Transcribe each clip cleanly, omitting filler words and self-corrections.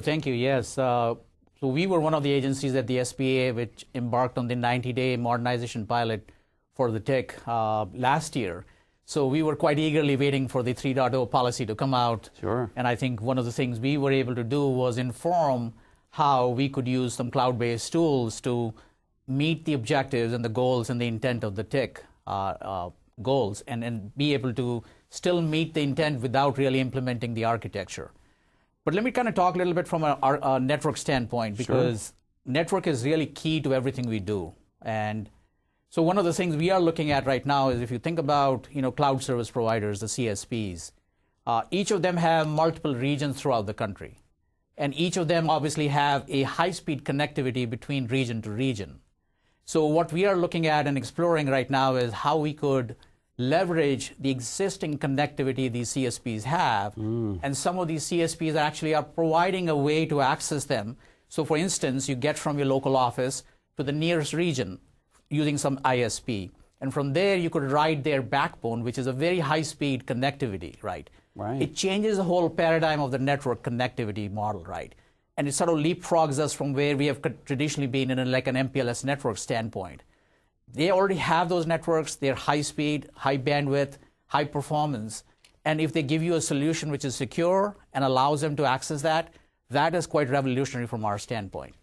Thank you. Yes. So we were one of the agencies at the SBA which embarked on the 90-day modernization pilot for the TIC last year. So we were quite eagerly waiting for the 3.0 policy to come out. Sure. And I think one of the things we were able to do was inform how we could use some cloud-based tools to meet the objectives and the goals and the intent of the TIC goals and be able to still meet the intent without really implementing the architecture. But let me kind of talk a little bit from a network standpoint, because network is really key to everything we do. And so one of the things we are looking at right now is if you think about cloud service providers, the CSPs, each of them have multiple regions throughout the country. And each of them obviously have a high-speed connectivity between region to region. So what we are looking at and exploring right now is how we could leverage the existing connectivity these CSPs have, and some of these CSPs actually are providing a way to access them. So for instance, you get from your local office to the nearest region using some ISP. And from there, you could ride their backbone, which is a very high-speed connectivity, right? Right. It changes the whole paradigm of the network connectivity model, right? And it sort of leapfrogs us from where we have traditionally been in like an MPLS network standpoint. They already have those networks. They're high speed, high bandwidth, high performance. And if they give you a solution which is secure and allows them to access that, that is quite revolutionary from our standpoint.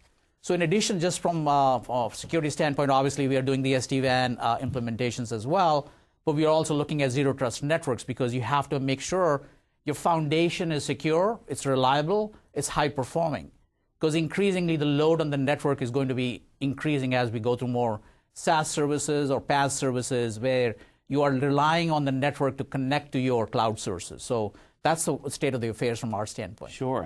So in addition, just from a security standpoint, obviously we are doing the SD-WAN implementations as well, but we are also looking at zero trust networks, because you have to make sure your foundation is secure, it's reliable, it's high performing. Because increasingly the load on the network is going to be increasing as we go through more SaaS services or PaaS services where you are relying on the network to connect to your cloud sources. So that's the state of the affairs from our standpoint. Sure.